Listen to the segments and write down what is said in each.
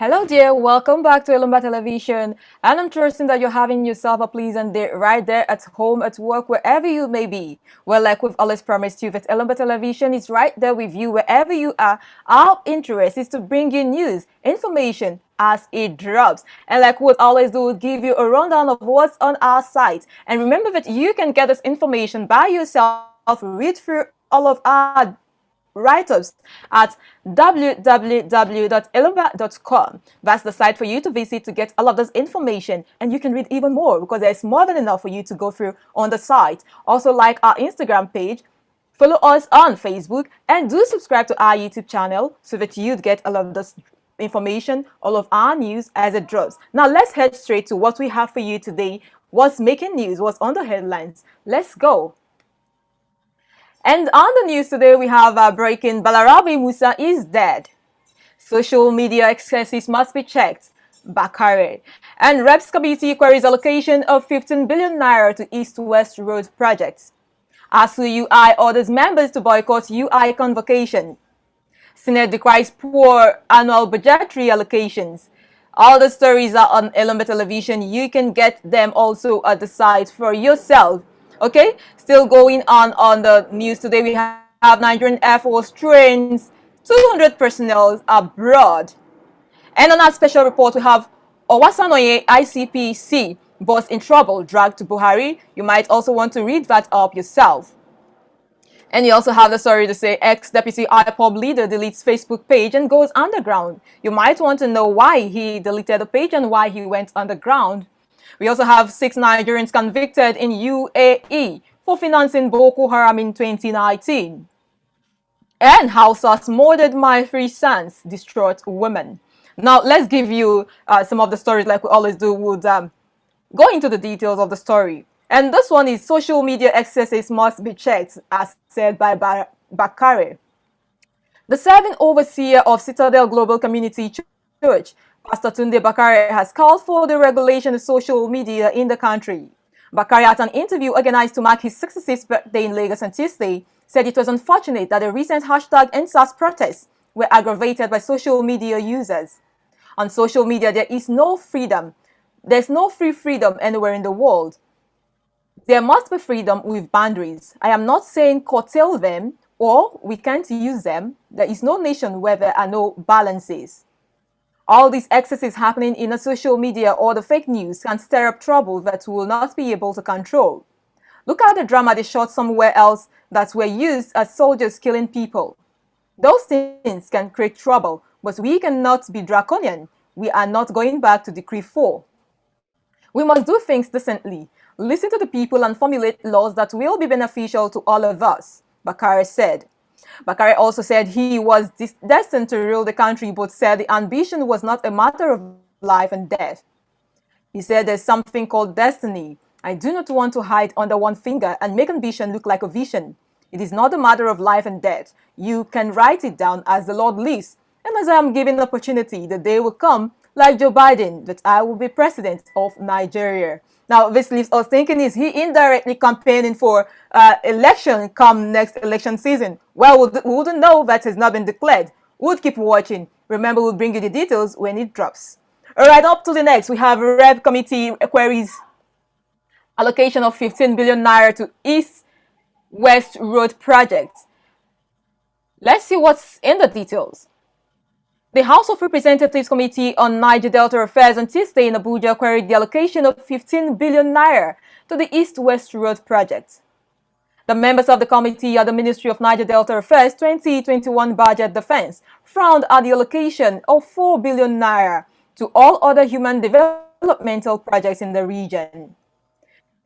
Hello, dear. Welcome back to Elumba Television. And I'm trusting that you're having yourself a pleasant day right there at home, at work, wherever you may be. Well, like we've always promised you, that Elumba Television is right there with you wherever you are. Our interest is to bring you news, information as it drops. And like we'll always do, we'll give you a rundown of what's on our site. And remember that you can get this information by yourself, read through all of our write-ups at www.elumba.com. That's the site for you to visit to get all of this information, and you can read even more because there's more than enough for you to go through on the site. Also, like our Instagram page, follow us on Facebook, and do subscribe to our YouTube channel so that you'd get all of this information, all of our news as it drops. Now let's head straight to what we have for you today. What's making news? What's on the headlines? Let's go. And on the news today, we have breaking: Balarabe Musa is dead. Social media excesses must be checked. Bakare. And Reps Committee queries allocation of 15 billion naira to East-West Road projects. ASU UI orders members to boycott UI convocation. Senate decries poor annual budgetary allocations. All the stories are on Elumba Television. You can get them also at the site for yourself. Okay, still going on the news today, we have Nigerian Air Force trains 200 personnel abroad. And on our special report, we have Owasanoye ICPC boss in trouble, dragged to Buhari. You might also want to read that up yourself. And you also have the story to say ex-deputy IPOB leader deletes Facebook page and goes underground. You might want to know why he deleted the page and why he went underground. We also have 6 Nigerians convicted in UAE for financing Boko Haram in 2019. And Hausas murdered my 3 sons, distraught women. Now, let's give you some of the stories like we always do. We'll go into the details of the story. And this one is social media excesses must be checked, as said by Bakare. The 7th overseer of Citadel Global Community Church, Pastor Tunde Bakare, has called for the regulation of social media in the country. Bakare, at an interview organized to mark his 66th birthday in Lagos on Tuesday, said it was unfortunate that the recent #EndSARS protests were aggravated by social media users. On social media, there is no freedom. There's no free freedom anywhere in the world. There must be freedom with boundaries. I am not saying curtail them or we can't use them. There is no nation where there are no balances. All these excesses happening in the social media or the fake news can stir up trouble that we will not be able to control. Look at the drama they shot somewhere else that were used as soldiers killing people. Those things can create trouble, but we cannot be draconian. We are not going back to Decree 4. We must do things decently, listen to the people and formulate laws that will be beneficial to all of us, Bakare said. Bakare also said he was destined to rule the country, but said the ambition was not a matter of life and death. He said there's something called destiny. I do not want to hide under one finger and make ambition look like a vision. It is not a matter of life and death. You can write it down as the Lord lives. And as I am given the opportunity, the day will come, like Joe Biden, that I will be president of Nigeria. Now, this leaves us thinking, is he indirectly campaigning for election come next election season? Well, we wouldn't know, that has not been declared. We'll keep watching. Remember, we'll bring you the details when it drops. All right, up to the next, we have Rep Committee queries allocation of 15 billion naira to East-West Road project. Let's see what's in the details. The House of Representatives Committee on Niger Delta Affairs on Tuesday in Abuja queried the allocation of 15 billion naira to the East-West Road project. The members of the committee at the Ministry of Niger Delta Affairs 2021 Budget Defense frowned at the allocation of 4 billion naira to all other human developmental projects in the region.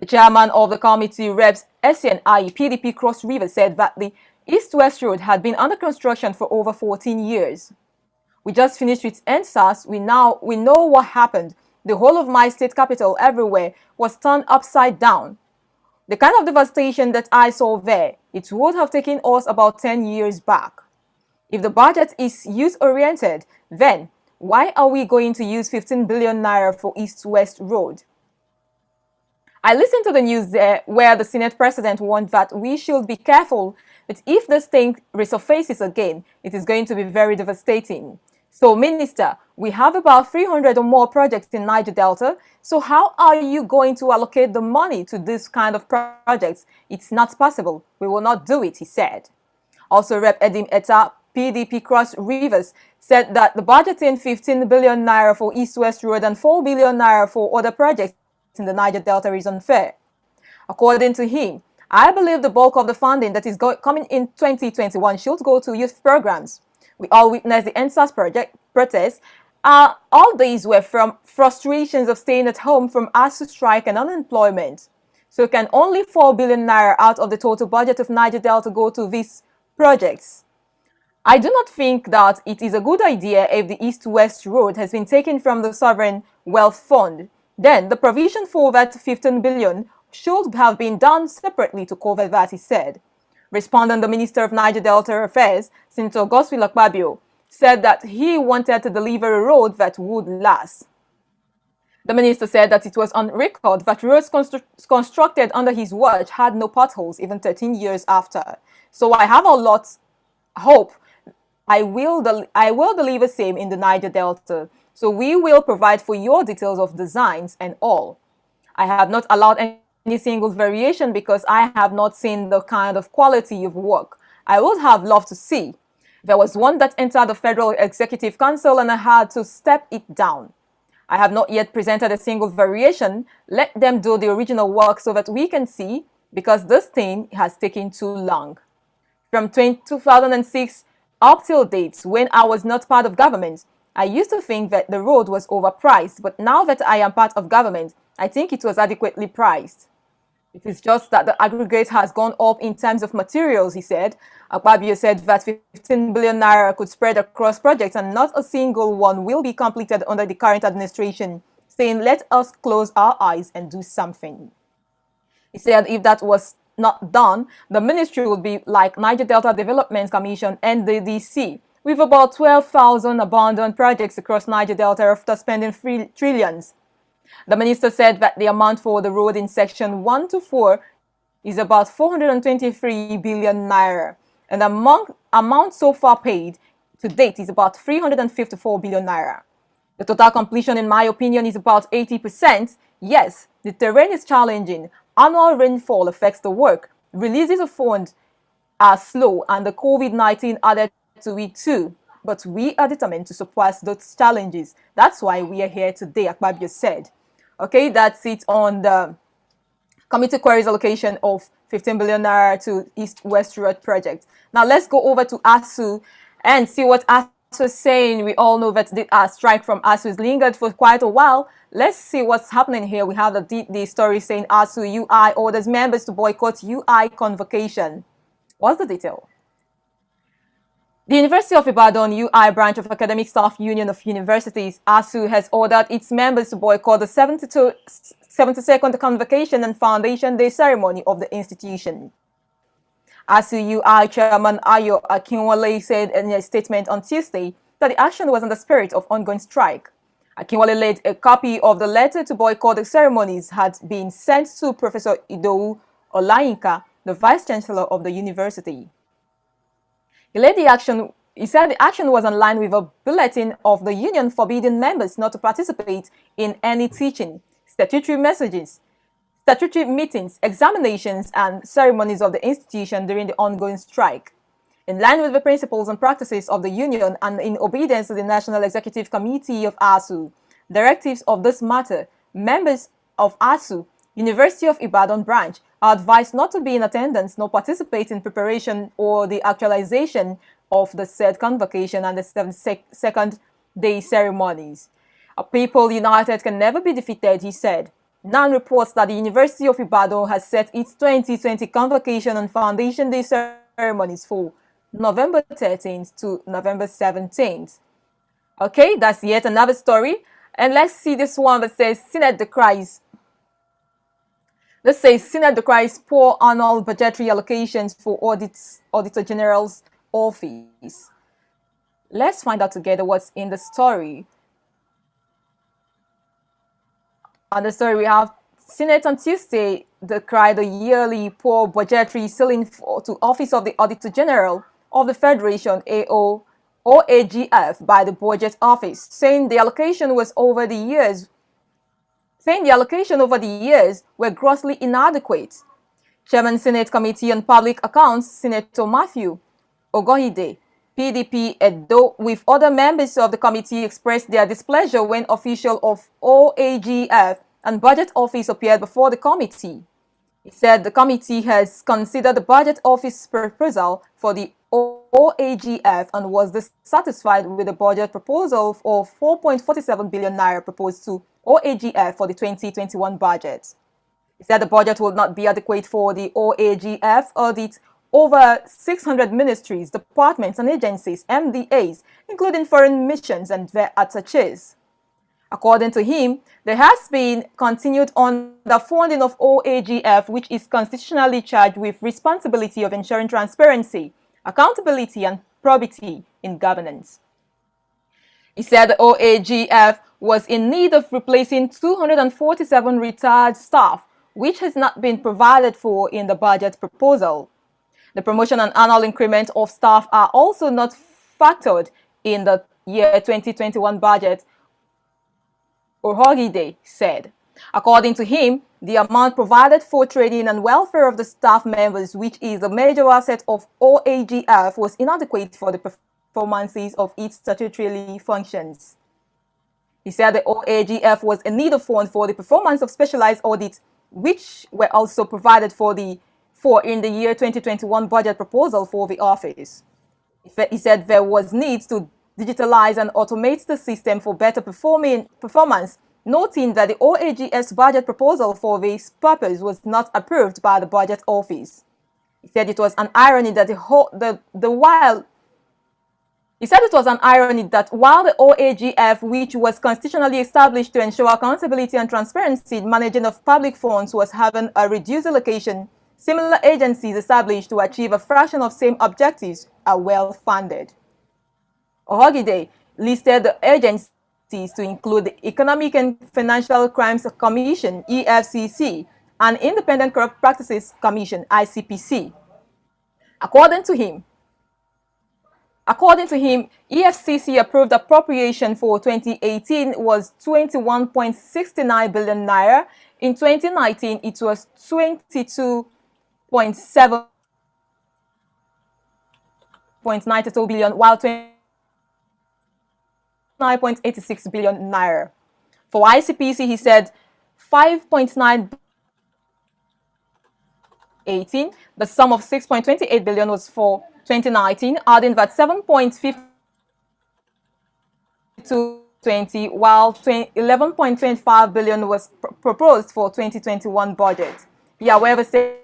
The chairman of the committee, Reps SNI PDP Cross River, said that the East-West Road had been under construction for over 14 years. We just finished with EndSARS. We know what happened. The whole of my state capital everywhere was turned upside down. The kind of devastation that I saw there, it would have taken us about 10 years back. If the budget is youth-oriented, then why are we going to use 15 billion naira for East-West Road? I listened to the news there where the Senate President warned that we should be careful that if this thing resurfaces again, it is going to be very devastating. So, Minister, we have about 300 or more projects in Niger Delta. So how are you going to allocate the money to this kind of projects? It's not possible. We will not do it, he said. Also, Rep. Edim Etta, PDP Cross Rivers, said that the budgeting 15 billion naira for East-West Road and 4 billion naira for other projects in the Niger Delta is unfair. According to him, I believe the bulk of the funding that is coming in 2021 should go to youth programs. We all witnessed the NSAS project protests. All these were from frustrations of staying at home from ASU strike and unemployment. So can only 4 billion naira out of the total budget of Niger Delta go to these projects? I do not think that it is a good idea if the East-West Road has been taken from the Sovereign Wealth Fund. Then the provision for that 15 billion should have been done separately to cover that, he said. Responding, the Minister of Niger Delta Affairs, Senator Godswill Akpabio, said that he wanted to deliver a road that would last. The minister said that it was on record that roads constructed under his watch had no potholes even 13 years after. So I have a lot hope I will deliver same in the Niger Delta. So we will provide for your details of designs and all. I have not allowed any single variation because I have not seen the kind of quality of work I would have loved to see. There was one that entered the Federal Executive Council and I had to step it down. I have not yet presented a single variation. Let them do the original work so that we can see, because this thing has taken too long. From 2006 up till date, when I was not part of government, I used to think that the road was overpriced, but now that I am part of government, I think it was adequately priced. It is just that the aggregate has gone up in terms of materials, he said. Akpabio said that 15 billion naira could spread across projects and not a single one will be completed under the current administration, saying, let us close our eyes and do something. He said if that was not done, the ministry would be like Niger Delta Development Commission, NDDC, with about 12,000 abandoned projects across Niger Delta after spending trillions. The minister said that the amount for the road in section 1 to 4 is about 423 billion naira, and the amount so far paid to date is about 354 billion naira. The total completion, in my opinion, is about 80%. Yes, the terrain is challenging. Annual rainfall affects the work. Releases of funds are slow, and the COVID-19 added to it too. But we are determined to surpass those challenges. That's why we are here today, Akpabio said. Okay, that's it on the committee queries allocation of 15 billion naira to East-West Road project. Now let's go over to ASU and see what ASU is saying. We all know that the strike from ASU has lingered for quite a while. Let's see what's happening here. We have the story saying ASU UI orders members to boycott UI convocation. What's the detail? The University of Ibadan UI branch of Academic Staff Union of Universities, ASU, has ordered its members to boycott the 72nd Convocation and Foundation Day ceremony of the institution. ASU UI Chairman Ayo Akinwale said in a statement on Tuesday that the action was in the spirit of ongoing strike. Akinwale laid a copy of the letter to boycott the ceremonies had been sent to Professor Idowu Olayinka, the Vice-Chancellor of the university. He said the action was in line with a bulletin of the union forbidding members not to participate in any teaching, statutory messages, statutory meetings, examinations, and ceremonies of the institution during the ongoing strike. In line with the principles and practices of the union and in obedience to the National Executive Committee of ASU, directives of this matter, members of ASU, University of Ibadan branch, are advised not to be in attendance nor participate in preparation or the actualization of the said convocation and the 72nd day ceremonies. A people united can never be defeated, he said. NAN reports that the University of Ibadan has set its 2020 convocation and foundation day ceremonies for November 13th to November 17th. Okay, that's yet another story. And let's see this one that says Senate decries. Let's say Senate decries poor annual budgetary allocations for Auditor General's office. Let's find out together what's in the story. On the story, we have Senate on Tuesday decried the yearly poor budgetary ceiling to Office of the Auditor General of the Federation, AO OAGF by the Budget Office, saying the allocation over the years were grossly inadequate. Chairman Senate Committee on Public Accounts, Senator Matthew Ogohide, PDP Edo, with other members of the committee, expressed their displeasure when officials of OAGF and Budget Office appeared before the committee. He said the committee has considered the Budget Office proposal for the OAGF and was dissatisfied with the budget proposal of 4.47 billion naira proposed to OAGF for the 2021 budget. He said the budget will not be adequate for the OAGF audit over 600 ministries, departments and agencies, MDAs, including foreign missions and their attaches. According to him, there has been continued underfunding of OAGF, which is constitutionally charged with responsibility of ensuring transparency, accountability, and probity in governance. He said the OAGF was in need of replacing 247 retired staff, which has not been provided for in the budget proposal. The promotion and annual increment of staff are also not factored in the year 2021 budget, Ogohide said. According to him, the amount provided for training and welfare of the staff members, which is a major asset of OAGF, was inadequate for the performances of its statutory functions. He said the OAGF was in need of funds for the performance of specialized audits, which were also provided for in the year 2021 budget proposal for the office. He said there was need to digitalize and automate the system for better performance, noting that the OAGF's budget proposal for this purpose was not approved by the Budget Office. He said it was an irony that while the OAGF, which was constitutionally established to ensure accountability and transparency in managing of public funds, was having a reduced allocation, similar agencies established to achieve a fraction of same objectives are well funded. Ogohide listed the agencies to include the Economic and Financial Crimes Commission, EFCC, and Independent Corrupt Practices Commission, ICPC. According to him, EFCC approved appropriation for 2018 was 21.69 billion naira. In 2019, it was 22.92 billion, while 9.86 billion naira. For ICPC, he said 5.918. The sum of 6.28 billion was for 2019, adding that 7.5220, while 11.25 billion was proposed for 2021 budget. He, however, said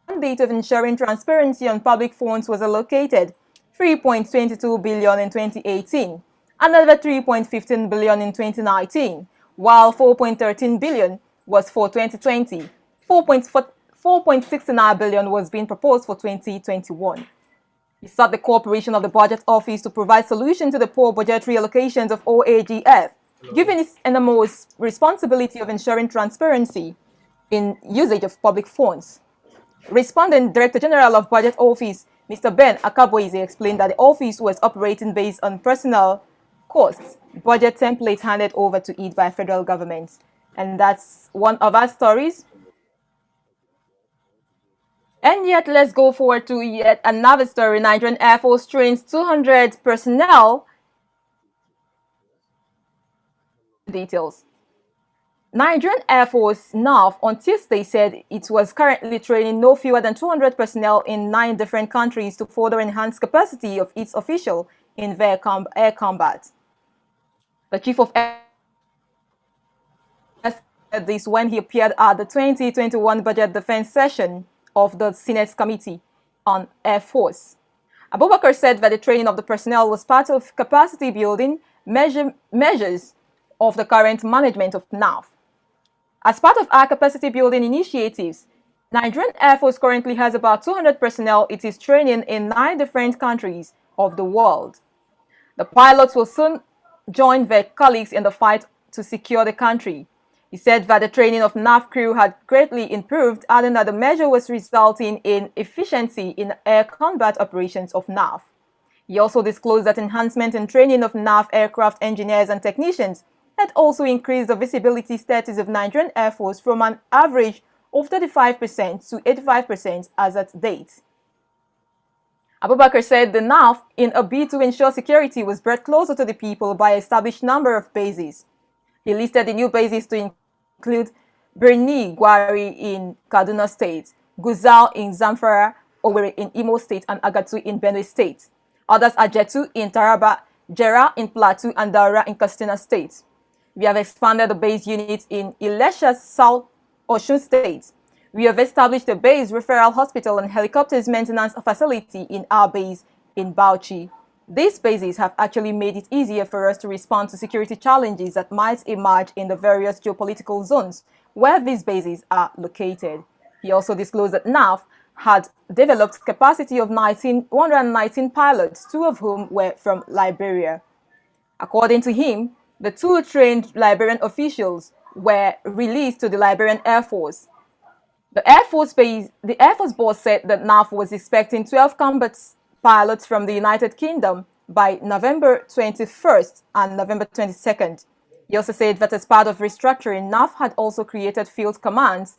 the mandate of ensuring transparency on public funds was allocated 3.22 billion in 2018, another 3.15 billion in 2019, while 4.13 billion was for 2020. 4.69 billion was being proposed for 2021. He sought the cooperation of the Budget Office to provide solution to the poor budgetary allocations of OAGF, given its enormous responsibility of ensuring transparency in usage of public funds. Responding Director General of Budget Office, Mr. Ben Akaboize, explained that the office was operating based on personnel costs, budget templates handed over to it by federal government. And that's one of our stories. And yet, let's go forward to yet another story. Nigerian Air Force trains 200 personnel. Details. Nigerian Air Force NAF on Tuesday said it was currently training no fewer than 200 personnel in 9 different countries to further enhance capacity of its officials in air combat. The Chief of Air said this when he appeared at the 2021 Budget Defense session of the Senate Committee on Air Force. Abubakar said that the training of the personnel was part of capacity building measures of the current management of NAF. As part of our capacity building initiatives, Nigerian Air Force currently has about 200 personnel it is training in 9 different countries of the world. The pilots will soon join their colleagues in the fight to secure the country. He said that the training of NAF crew had greatly improved, adding that the measure was resulting in efficiency in air combat operations of NAF. He also disclosed that enhancement in training of NAF aircraft engineers and technicians had also increased the visibility status of Nigerian Air Force from an average of 35% to 85% as at date. Abubakar said the NAF, in a bid to ensure security, was brought closer to the people by an established number of bases. He listed the new bases to include Birni Gwari in Kaduna State, Guzau in Zamfara, Owerri in Imo State, and Agatu in Benue State. Others are Jetu in Taraba, Jera in Plateau, and Daura in Katsina State. We have expanded the base units in Ilesha, South Osun State. We have established a base referral hospital and helicopters maintenance facility in our base in Bauchi. These bases have actually made it easier for us to respond to security challenges that might emerge in the various geopolitical zones where these bases are located. He also disclosed that NAF had developed capacity of 119 pilots, 2 of whom were from Liberia. According to him, the 2 trained Liberian officials were released to the Liberian Air Force. The Air Force boss said that NAF was expecting 12 combat pilots from the United Kingdom by November 21st and November 22nd. He also said that as part of restructuring, NAF had also created field commands.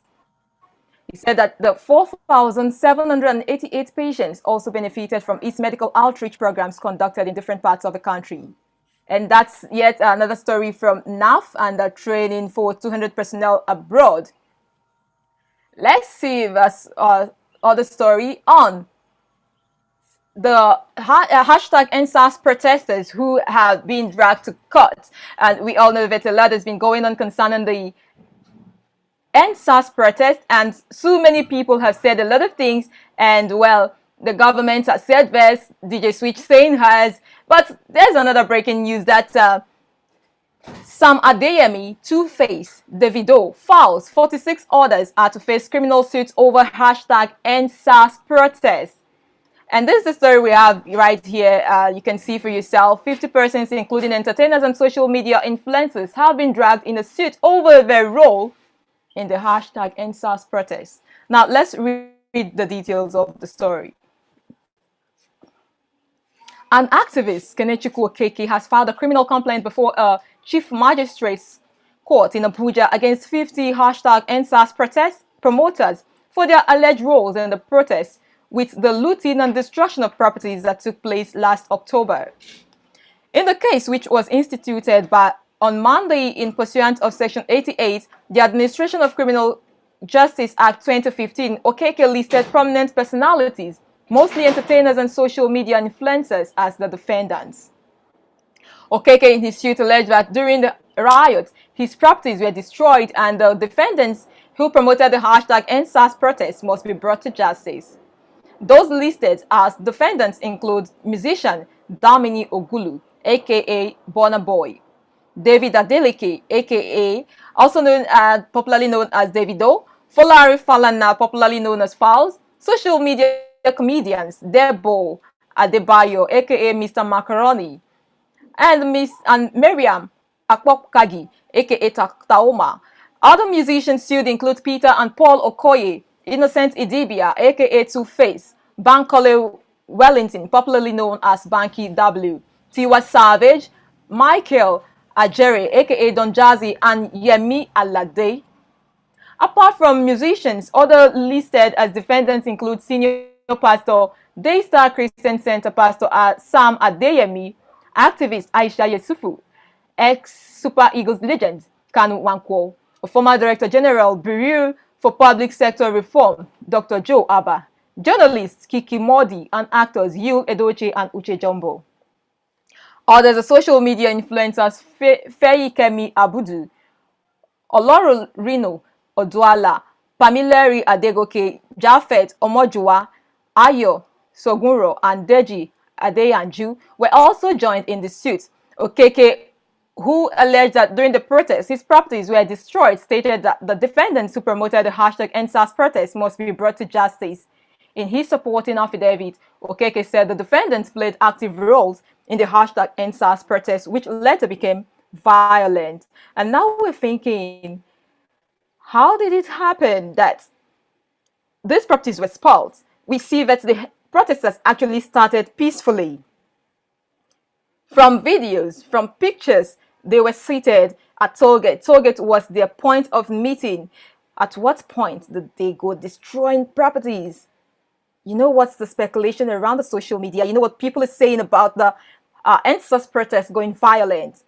He said that the 4,788 patients also benefited from its medical outreach programs conducted in different parts of the country. And that's yet another story from NAF and the training for 200 personnel abroad. Let's see this other story on the hashtag EndSARS protesters who have been dragged to court. And we all know that a lot has been going on concerning the EndSARS protest, and so many people have said a lot of things, and well, the government has said this, DJ Switch saying hers, but there's another breaking news that Sam Adeyemi, Two-Face, Davido, Falz, 46 others are to face criminal suits over hashtag EndSARS protest. And this is the story we have right here. You can see for yourself. 50 persons, including entertainers and social media influencers, have been dragged in a suit over their role in the hashtag EndSARS protest. Now, let's read the details of the story. An activist, Kenechukwu Okeke, has filed a criminal complaint before a Chief Magistrate's Court in Abuja against 50 hashtag EndSARS protest promoters for their alleged roles in the protest with the looting and destruction of properties that took place last October. In the case, which was instituted on Monday in pursuant of Section 88, the Administration of Criminal Justice Act 2015, Okeke listed prominent personalities, mostly entertainers and social media influencers, as the defendants. Okeke in his suit alleged that during the riot, his properties were destroyed and the defendants who promoted the hashtag EndSARS protest must be brought to justice. Those listed as defendants include musician Damini Ogulu, aka Burna Boy, David Adeleke, aka popularly known as Davido, Folari Falana, popularly known as Falz, social media comedians Debo Adebayo, aka Mr. Macaroni, and Miriam Akpokagi, aka Taoma. Other musicians sued include Peter and Paul Okoye, Innocent Idibia, aka Two-Face, Bankole Wellington, popularly known as Banky W, Tiwa Savage, Michael Ajere, aka Don Jazzy, and Yemi Alade. Apart from musicians, other listed as defendants include senior pastor, Daystar Christian Center pastor Sam Adeyemi, activist Aisha Yesufu, ex-Super Eagles legend Kanu Wankwo, former Director General, Bureau for Public Sector Reform, Dr. Joe Abba, journalists Kiki Modi, and actors Yul Edochie and Uche Jumbo. Others are social media influencers Feyikemi Abudu, Oloro Rino Oduala, Pamileri Adegoke, Jafet Omojuwa, Ayo Sogunro, and Deji Adeyanju were also joined in the suit. Okeke, who alleged that during the protest his properties were destroyed, stated that the defendants who promoted the hashtag EndSARS protest must be brought to justice. In his supporting affidavit, Okeke said the defendants played active roles in the hashtag EndSARS protest, which later became violent. And now we're thinking, how did it happen that these properties were spoiled? We see that the protesters actually started peacefully. From videos, from pictures, they were seated at Tollgate. Tollgate was their point of meeting. At what point did they go destroying properties? You know what's the speculation around the social media? You know what people are saying about the NSAS protests going violent?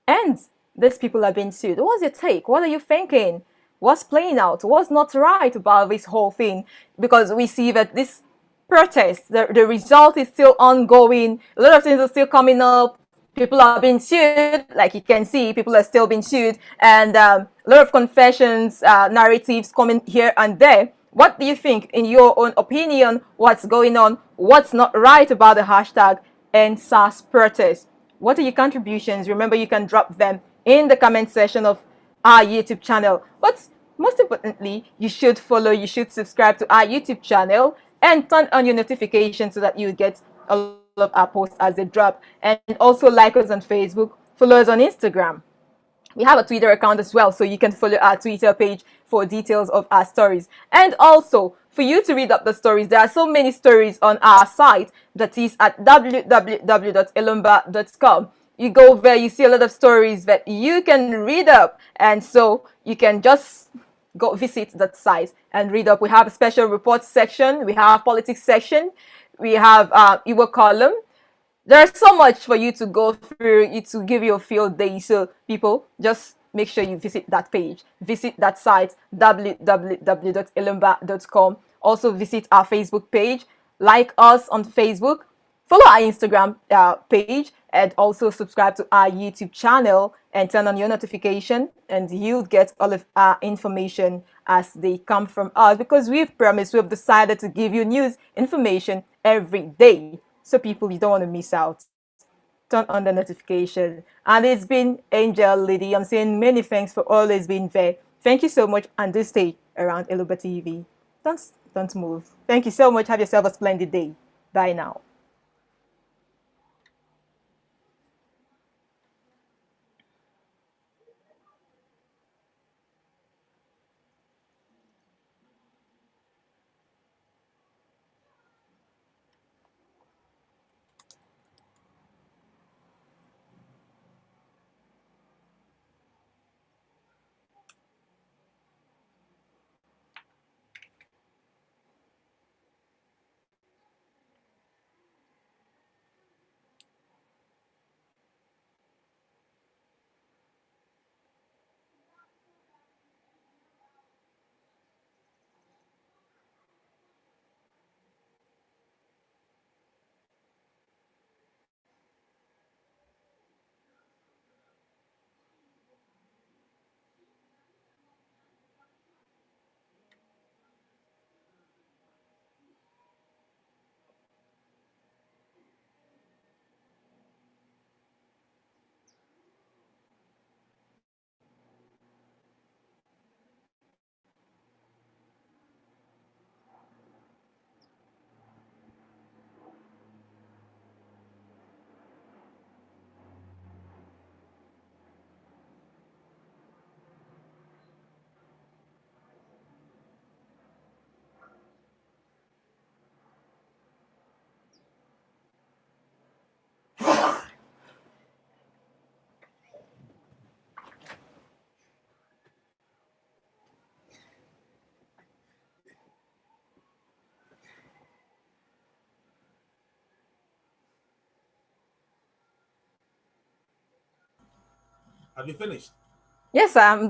And these people are being sued. What's your take? What are you thinking? What's playing out? What's not right about this whole thing? Because we see that this protest, the result is still ongoing. A lot of things are still coming up. People are being sued. Like you can see, people are still being sued. And a lot of confessions, narratives coming here and there. What do you think, in your own opinion, what's going on? What's not right about the hashtag NSAS protest? What are your contributions? Remember, you can drop them in the comment section of our YouTube channel. But most importantly, you should follow, you should subscribe to our YouTube channel and turn on your notifications so that you get a lot of our posts as they drop. And also like us on Facebook, follow us on Instagram. We have a Twitter account as well, so you can follow our Twitter page for details of our stories. And also, for you to read up the stories, there are so many stories on our site, that is at www.elumba.com. You go there, you see a lot of stories that you can read up, and so you can just go visit that site and read up. We have a special reports section, we have politics section, we have Igbo column. There's so much for you to go through, it to give you a field day. So people, just make sure you visit that page, visit that site, www.elumba.com. Also visit our Facebook page, like us on Facebook, follow our Instagram page, and also subscribe to our YouTube channel and turn on your notification, and you'll get all of our information as they come from us, because we've promised, we've decided to give you news information every day. So people, you don't want to miss out. Turn on the notification. And it's been Angel Lady. I'm saying many thanks for always being there. Thank you so much, and do stay around Eluba TV. Don't move. Thank you so much. Have yourself a splendid day. Bye now. Have you finished? Yes, I'm